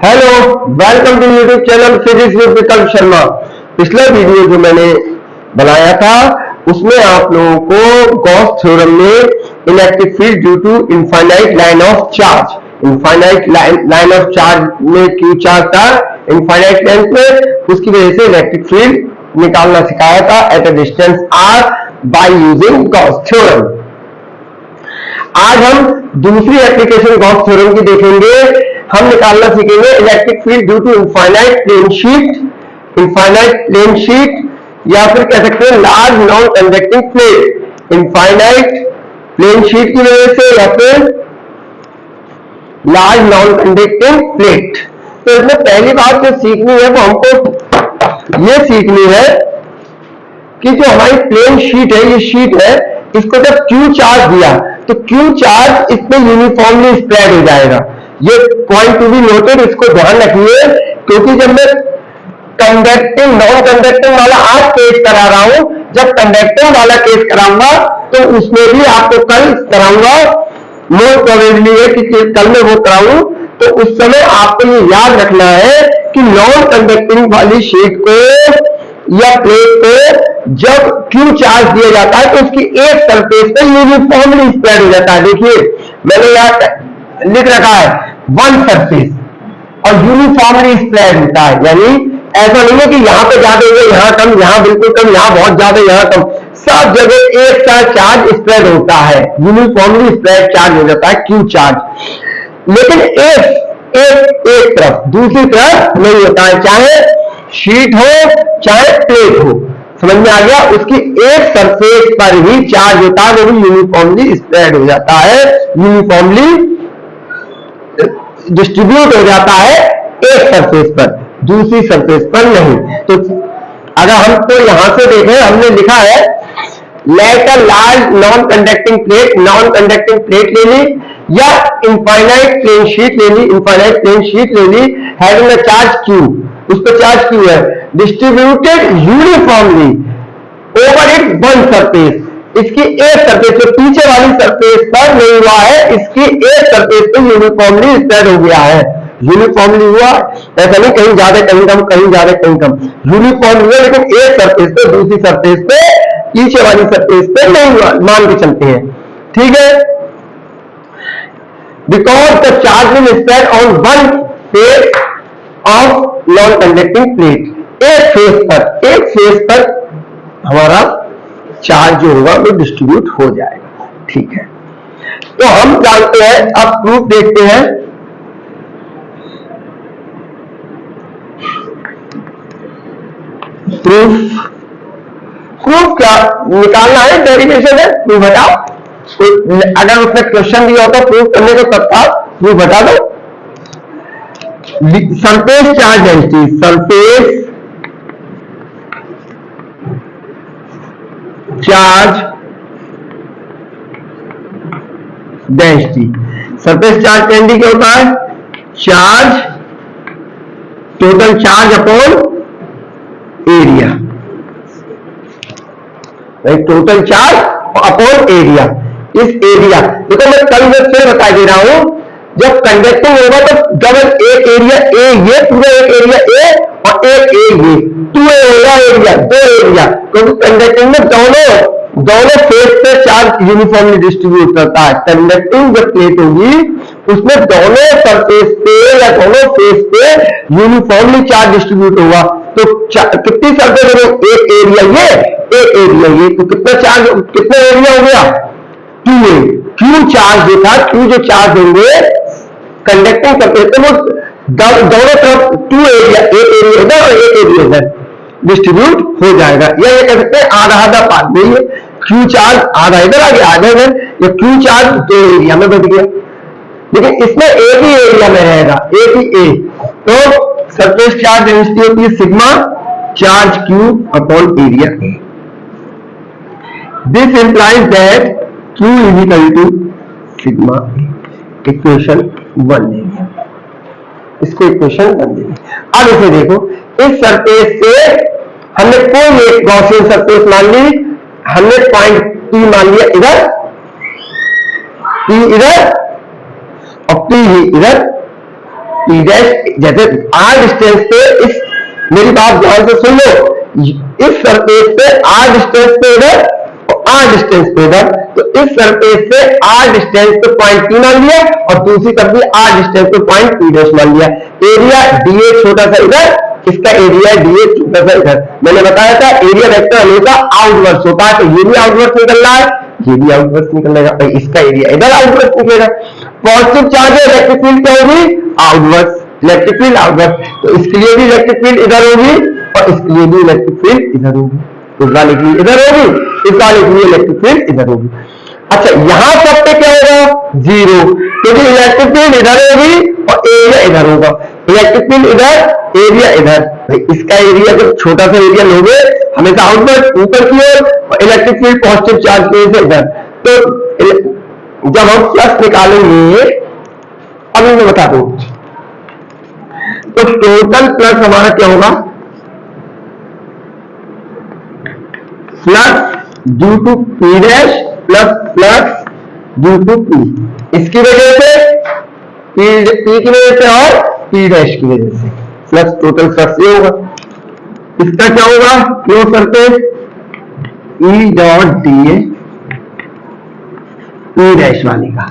Hello, welcome to YouTube channel physics with Vikalp Sharma. पिछला video जो मैंने बनाया था उसमें आप लोगों को गॉस थ्योरम में electric field due to infinite line of charge, infinite line of charge में क्यू चार्ज था इनफाइनाइट लेंथ में, उसकी वजह से इलेक्ट्रिक फील्ड निकालना सिखाया था at a distance r by using Gauss theorem. आज हम दूसरी एप्लीकेशन गॉस थ्योरम की देखेंगे। हम निकालना सीखेंगे electric field due to infinite plane sheet या फिर कह सकते हैं large non conducting plate. Infinite plane sheet की वजह से या फिर लार्ज नॉन कंडक्टिंग प्लेट। तो इसमें पहली बात जो सीखनी है वो हमको ये सीखनी है कि जो हमारी प्लेन शीट है, ये शीट है, इसको जब क्यू चार्ज दिया तो क्यू चार्ज इसमें यूनिफॉर्मली स्प्रेड हो जाएगा। ये पॉइंट टू बी नोटेड, इसको ध्यान रखिए, क्योंकि जब मैं कंडक्टिंग नॉन कंडक्टिंग वाला आज केस करा रहा हूं, जब कंडक्टिंग वाला केस कराऊंगा तो उसमें भी आपको कल कराऊंगा, मोर प्रोबेबली है कि कल में वो कराऊं, तो उस समय आपको ये याद रखना है कि नॉन कंडक्टिंग वाली शीट को या प्लेट पे जब क्यू चार्ज दिया जाता है तो उसकी एक सरफेस पे यूनिफॉर्मली स्प्रेड हो जाता है। देखिए मैंने यहां लिख रखा है वन सरफेस और यूनिफॉर्मली स्प्रेड होता है, यानी ऐसा नहीं है कि यहां पे ज्यादा है, यहां कम, यहां बिल्कुल कम, यहां बहुत ज्यादा, यहां कम, सब जगह एक साथ चार्ज स्प्रेड होता है, यूनिफॉर्मली स्प्रेड चार्ज हो जाता है क्यू चार्ज। लेकिन एक तरफ दूसरी तरफ नहीं होता है, चाहे शीट हो चाहे प्लेट हो, समझ में आ गया। उसकी एक सरफेस पर ही चार्ज होता है, वो भी यूनिफॉर्मली स्प्रेड हो जाता है, यूनिफॉर्मली डिस्ट्रीब्यूट हो जाता है एक सरफेस पर, दूसरी सरफेस पर नहीं। तो अगर हमको यहां से देखें, हमने लिखा है let a large non conducting plate ले ली या इनफाइनाइट प्लेन शीट ले ली हैविंग अ चार्ज क्यू, उस पर चार्ज क्यू है, distributed uniformly over it one surface. इसकी एक सरफेस पे, पीछे वाली सरफेस पर नहीं हुआ है, इसकी एक सरफेस पे यूनिफॉर्मली स्प्रेड हो गया है। यूनिफॉर्मली हुआ, ऐसा नहीं कहीं ज्यादा कहीं कम, कहीं ज्यादा कहीं कम, यूनिफॉर्म हुआ, लेकिन एक सरफेस पे दूसरी सरफेस पे, पीछे वाली सरफेस पे नहीं हुआ, मान के चलते हैं, ठीक है। Because the charge will spread on one face of non conducting plate. एक फेस पर हमारा चार्ज जो होगा वो डिस्ट्रीब्यूट हो जाएगा, ठीक है। तो हम जानते हैं, अब प्रूफ देखते हैं। प्रूफ क्या निकालना है, डेरिवेशन है, प्रूफ हटाओ। अगर उसने क्वेश्चन दिया होता प्रूफ करने को तत्काल प्रूफ हटा दो। Surface charge density, surface charge density, surface charge density क्या होता है? Charge, total charge upon area, total charge upon area. इस एरिया देखो, मैं कल से बता दे रहा हूं, जब कंडक्टिंग होगा तो डबल एक एरिया ए, ये पूरा एक एरिया ए और एक ए, ये टू एरिया, दो एरिया, क्योंकि कंडक्टिंग में दोनों फेस पे चार्ज यूनिफॉर्मली डिस्ट्रीब्यूट करता है। कंडक्टिंग जो प्लेट होगी उसमें दोनों सरफेस पे या दोनों फेस पे यूनिफॉर्मली चार्ज डिस्ट्रीब्यूट होगा। तो कितनी सरफेस है? एक एरिया ये, एक एरिया ये, तो कितना चार्ज, कितना एरिया हो गया? 2a। क्यू चार्ज जो था, क्यू जो चार्ज होंगे कंडक्टिंग सरफेस पे, वो दोनों तरफ 2 एरिया, एक एरिया इधर और एक एरिया इधर डिस्ट्रीब्यूट हो जाएगा। या ये कह सकते हैं आधा आधा पार्ट नहीं है, क्यू चार्ज आधा इधर आ गया आधा इधर, या क्यू चार्ज 2 एरिया में बच गया, लेकिन इसमें एक ही एरिया में रहेगा, एक ही ए। तो सरफेस चार्ज डेंसिटी होती है sigma charge Q upon area A. This implies that Q is equal to sigma A. Equation 1 लेंगे, इसको इक्वेशन 1 लेंगे। अब इसे देखो, इस सरफेस से हमने कोई एक गॉसियन सरफेस मान ली, हमने पॉइंट P मान लिया इधर, P इधर और P ही इधर, P डैश, जैसे R डिस्टेंस पे इस, मेरी बात ध्यान से सुन लो, इस सरफेस पे R डिस्टेंस पे इधर और R डिस्टेंस पे इधर, तो इस सरफेस से R डिस्टेंस पे पॉइंट P मान लिया और दूसरी तरफ भी R डिस्टेंस पे पॉइंट P डैश मान लिया। एरिया DA छोटा सा इधर, इसका एरिया DA छोटा सा इधर। मैंने बताया था एरिया वेक्टर हमेशा आउटवर्ड्स होता है, तो ये भी आउटवर्ड्स निकल रहा है, ये भी आउटवर्ड्स निकलेगा, और इसका एरिया इधर आउटवर्ड्स निकलेगा। पॉजिटिव चार्ज है, इलेक्ट्रिक फील्ड क्या होगी, आउटवर्ड्स, इलेक्ट्रिक फील्ड आउटवर्ड्स, तो इसके लिए भी इलेक्ट्रिक फील्ड इधर होगी और इसके लिए भी इलेक्ट्रिक फील्ड इधर होगी, इस वाले के लिए इधर होगी, इस वाले के लिए इलेक्ट्रिक फील्ड इधर होगी। अच्छा, यहां सब पे क्या होगा, जीरो, क्योंकि इलेक्ट्रिक फील्ड इधर होगी और एरिया इधर होगा, इलेक्ट्रिक फील्ड इधर, एरिया इधर। इसका एरिया जब छोटा सा एरिया लोगे हमेशा आउटवर्ड ऊपर की ओर, और इलेक्ट्रिक फील्ड पॉजिटिव चार्ज की वजह से इधर, तो जब हम प्लस निकालेंगे, अभी मैं बता दूं, तो टोटल प्लस हमारा क्या होगा, plus due to P dash plus plus due to P, इसकी वजह से P की वजह से और P डैश की वजह से, प्लस टोटल फ्लक्स ये होगा। इसका क्या होगा, close surface E dot DA, P dash वाले का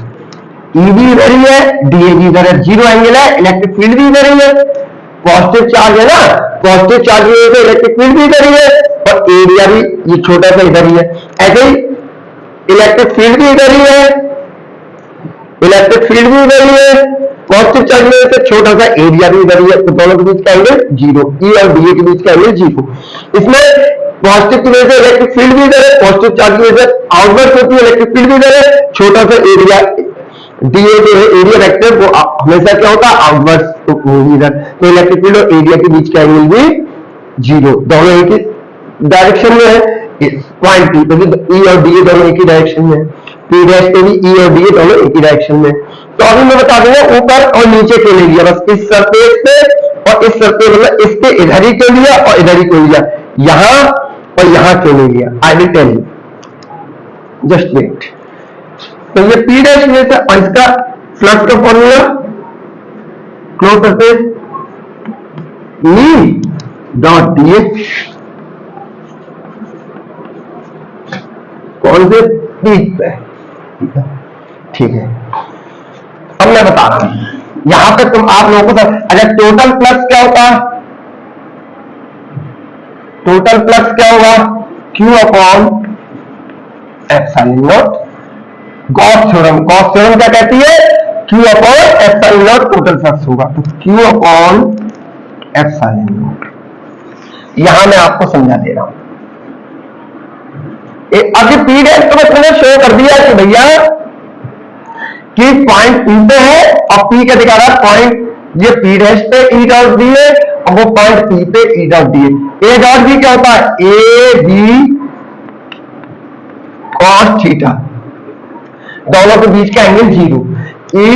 E भी इधर ही है, DA भी इधर है, जीरो एंगल है, इलेक्ट्रिक फील्ड भी इधर ही है, पॉजिटिव चार्ज है ना, पॉजिटिव चार्ज की वजह से इलेक्ट्रिक फील्ड भी इधर ही है और एरिया भी ये छोटा सा इधर ही है। ऐसे ही इलेक्ट्रिक फील्ड भी इधर ही है, इलेक्ट्रिक फील्ड भी इधर ही है, पॉजिटिव चार्ज की वजह से छोटा सा एरिया भी इधर ही है, तो दोनों के बीच का एंगल जीरो, E और DA के बीच का एंगल जीरो। इसमें पॉजिटिव की वजह से इलेक्ट्रिक फील्ड भी इधर है, पॉजिटिव चार्ज की वजह से आउटवर्ड होती है, इलेक्ट्रिक फील्ड भी इधर है, छोटा सा एरिया DA जो है एरिया वेक्टर वो हमेशा क्या होता है, आउटवर्ड तो इधर, तो इलेक्ट्रिक फील्ड और एरिया के बीच का एंगल भी जीरो, दोनों एक ही डायरेक्शन में है, पॉइंट P पे E और DA दोनों एक ही डायरेक्शन में है, P डैश पे भी E और DA दोनों एक ही डायरेक्शन में। तो अभी मैं बता दूंगा ऊपर और नीचे क्यों ले लिया, बस इस सरफेस पे और इस सरफेस, मतलब इस पे इधर ही क्यों लिया और इधर ही क्यों लिया, यहां और यहां क्यों ले लिया, I will tell you, just wait. तो ये P डैश में से, और इसका फ्लक्स का formula, close surface E dot DA, कौन से पीक पे, ठीक है। अब मैं बता रहा हूं, यहां पे तुम आप लोगों को, अच्छा टोटल प्लस क्या होता है, टोटल प्लस क्या होगा, Q upon epsilon not, Gauss theorem, Gauss theorem क्या कहती है, Q upon epsilon not total flux होगा, तो Q अपॉन एप्सिलॉन नॉट। यहां मैं आपको समझा दे रहा हूं, अभी P डैश तो मैंने शो कर दिया कि भैया कि पॉइंट P पे है और P क्या दिखा रहा है, पॉइंट ये P डैश पे E डॉट D है और वो पॉइंट P पे E डॉट D है। A डॉट D क्या होता है, A B cos थीटा, दोनों के बीच का एंगल जीरो, E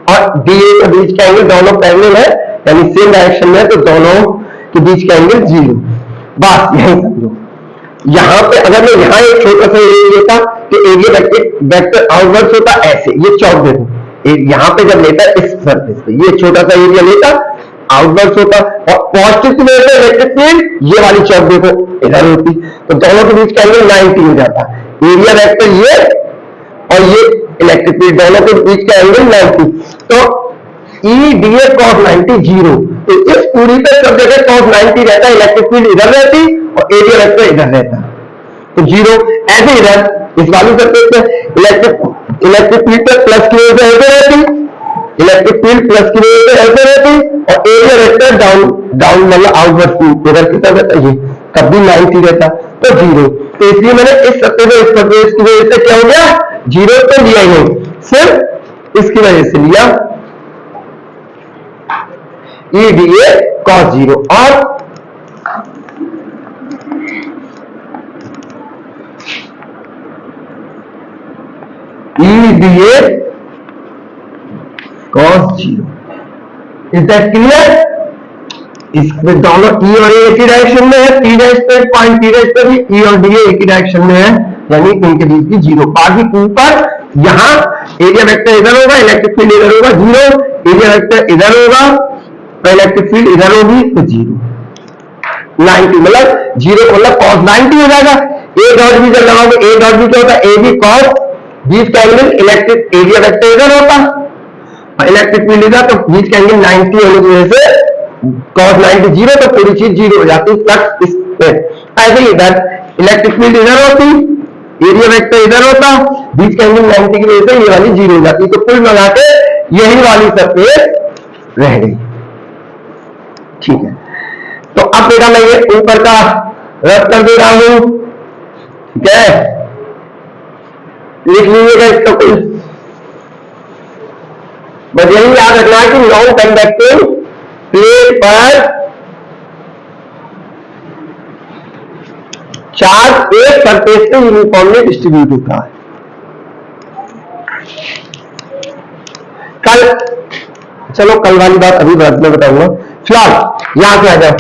और DA के बीच का एंगल दोनों पैरेलल है, यानी सेम डायरेक्शन में है, तो दोनों के बीच का एंगल जीरो, बस यही समझो। यहां पे अगर मैं यहां एक छोटा सा एरिया लेता तो एरिया वेक्टर आउटवर्ड्स होता ऐसे, ये चौक देखो, यहां पे जब लेता इस सरफेस पे ये छोटा सा एरिया लेता आउटवर्ड्स होता, और पॉजिटिव की वजह से इलेक्ट्रिक फील्ड ये वाली चौक देखो इधर होती, तो दोनों के बीच का एंगल 90 हो जाता, एरिया वेक्टर ये और ये इलेक्ट्रिक फील्ड दोनों के बीच का एंगल 90, तो EDA cos 90 जीरो, तो इस पूरी पे सब जगह cos 90 रहता है, इलेक्ट्रिक फील्ड इधर रहती और एरिया वेक्टर इधर रहता, तो जीरो। ऐसे इधर इस वाली सरफेस पे इलेक्ट्रिक फील्ड पे प्लस की वजह से ऐसे रहती, इलेक्ट्रिक फील्ड प्लस की वजह से ऐसे रहती, और एरिया वेक्टर डाउन मतलब आउटवर्ड इधर की तरफ रहता, ये तब भी 90 रहता, तो जीरो। तो इसलिए मैंने इस सरफेस की वजह से क्या हो गया, जीरो तो लिया ही नहीं, सिर्फ इसकी वजह से लिया EDA cos जीरो, और EDA cos zero, is that clear. इसमें दोनों E और A एक ही डायरेक्शन में है, P डैश पे पॉइंट P डैश पे भी E और DA एक ही डायरेक्शन में है, यानी इनके बीच की जीरो। बाकी ऊपर यहां एरिया वेक्टर इधर होगा, इलेक्ट्रिक फील्ड इधर होगा जीरो, एरिया वेक्टर इधर होगा तो इलेक्ट्रिक फील्ड इधर होगी तो 0 90 मतलब 0 मतलब cos 90 हो जाएगा। ए डॉट बी जब लगाओगे ए डॉट बी क्या होता है ए बी cos बीच का एंगल इलेक्ट्रिक एरिया वेक्टर इधर होता और इलेक्ट्रिक फील्ड इधर तो बीच का एंगल 90 होने की वजह से cos 90 0 तो पूरी चीज 0 हो जाती है। ऐसे ही इधर इलेक्ट्रिक फील्ड इधर होती एरिया वेक्टर इधर होता बीच का एंगल 90 की वजह से ये वाली 0 हो जाती तो कुल मिला के यही वाली सरफेस रह गई। ठीक है तो अब बेटा मैं ये ऊपर का रद्द कर दे रहा हूं। ठीक है लिख लीजिएगा इसको कुल बस यही याद रखना है कि नॉन कंडक्टिंग प्लेट पर चार्ज एक सरफेस पे यूनिफॉर्मली डिस्ट्रीब्यूट होता है। कल चलो कल वाली बात अभी बाद में बताऊंगा फिलहाल यहां से आ जाओ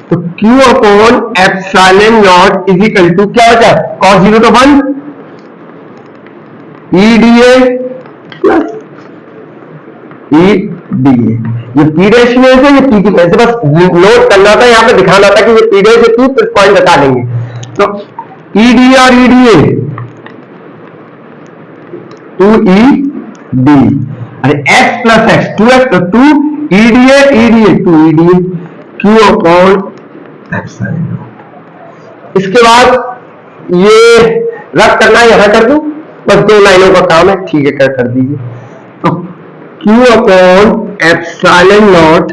तो Q upon epsilon not is equal to क्या होता है cos 0 तो 1 EDA प्लस EDA ये P डैश में से ये P की वजह से बस नोट करना था यहां पे दिखाना था कि ये P डैश से P फिर पॉइंट बता देंगे तो EDA और EDA 2ED अरे x प्लस x 2x तो 2 EDA EDA 2 EDA Q upon epsilon not. इसके बाद ये रद्द करना है यहां कर दूं बस 2 लाइनों का काम है। ठीक है कर दीजिए तो Q upon epsilon not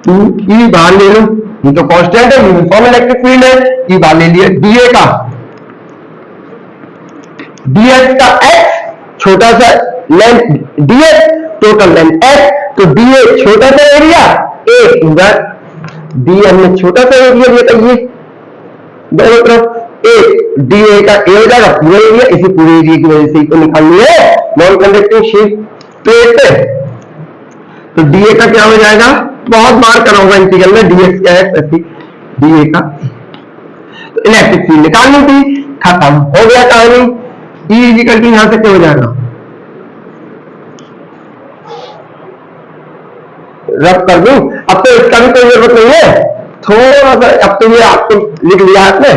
2E बाहर ले लो ये तो कांस्टेंट है यूनिफॉर्म इलेक्ट्रिक फील्ड है E बाहर ले लिया DA का dx का x छोटा सा length dx total length x तो DA छोटा सा एरिया A पूरा DA में छोटा सा एरिया दिया था ये दोनों तरफ A DA का A हो जाएगा पूरा एरिया इसी पूरे एरिया की वजह से तो निकालनी है नॉन कंडक्टिंग शीट प्लेट पे तो DA का क्या हो जाएगा बहुत बार करा होगा इंटीग्रल में dx क्या है प्रति DA का तो इलेक्ट्रिक फील्ड निकालनी थी खत्म हो गया कहानी। E इक्वल टू यहां से क्या हो जाएगा रब कर दूं अब तो इसका भी कोई जरूरत नहीं है थोड़ा सा अब तो ये आपको लिख लिया आपने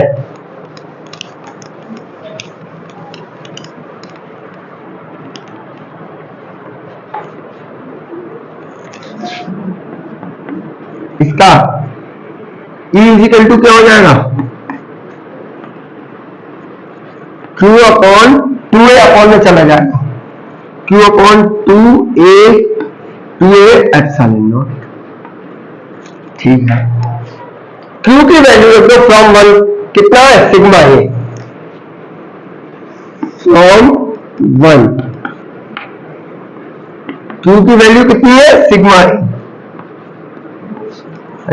इसका E इक्वल टू क्या हो जाएगा Q अपॉन 2A अपॉन में चला जाएगा Q upon 2A epsilon not. ठीक है Q की वैल्यू रख दो फ्रॉम 1 कितना है सिग्मा ए फ्रॉम 1 Q की वैल्यू कितनी है sigma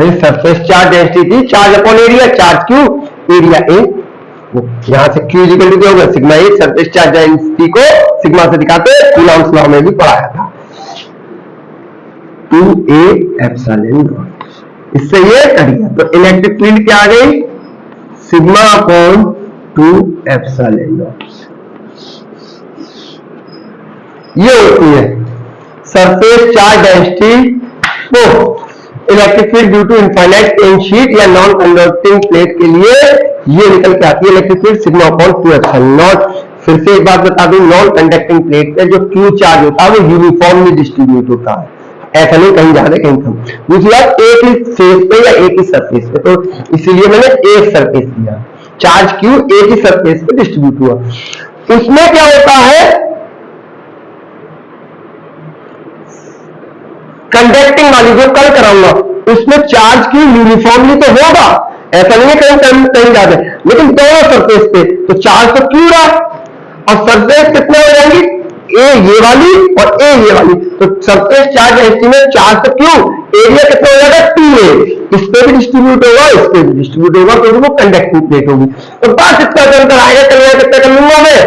a surface charge density charge upon area charge Q area A यहां से Q इक्वल टू क्या होगा sigma a surface charge density को सिग्मा से दिखाते हैं कूलॉम्स लॉ में भी पढ़ाया था 2A एप्सिलॉन नॉट। इससे ये करिए तो इलेक्ट्रिक फील्ड क्या आ गई सिग्मा अपॉन 2 एप्सिलॉन नॉट ये होती है सरफेस चार्ज डेंसिटी को electric field due to infinite plane sheet या नॉन कंडक्टिंग प्लेट के लिए ये निकल के आती है electric field sigma upon 2 epsilon not. फिर से एक बात बता दूं नॉन कंडक्टिंग प्लेट पे जो Q चार्ज होता है वो यूनिफॉर्मली डिस्ट्रीब्यूट होता है ऐसा नहीं कहीं ज्यादा कहीं कम दूसरी बात एक ही फेस पे या एक ही सरफेस पे तो इसीलिए मैंने एक सरफेस लिया चार्ज Q एक ही सरफेस पे डिस्ट्रीब्यूट हुआ। उसमें क्या होता है कंडक्टिंग वाली जो कल कराऊंगा उसमें चार्ज Q यूनिफॉर्मली तो होगा ऐसा नहीं है कहीं ज्यादा लेकिन दोनों सरफेस पे तो चार्ज तो Q रहा और सरफेस कितने हो जाएंगी ए ये वाली और ए ये वाली तो सरफेस चार्ज एस्टीमेट चार्ज तो Q एरिया कितना हो जाएगा 2A इस पे भी डिस्ट्रीब्यूट होगा इस पे भी डिस्ट्रीब्यूट होगा क्योंकि वो कंडक्टिंग प्लेट होगी तो बस इतना अंतर आएगा कल यहाँ कितना कर लूंगा मैं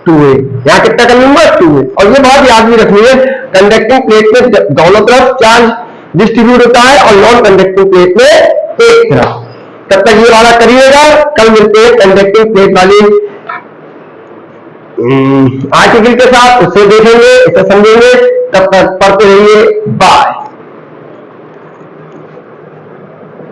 2A यहाँ कितना कर लूंगा 2A और ये बात याद भी रखनी है कंडक्टिंग प्लेट में दोनों तरफ चार्ज डिस्ट्रीब्यूट होता है और नॉन कंडक्टिंग प्लेट में एक तरफ तब तक ये वाला करिएगा कल मिलते हैं कंडक्टिंग प्लेट वाली आर्टिकल के साथ उससे देखेंगे इसे समझेंगे तब तक पढ़ते रहिए। बाय।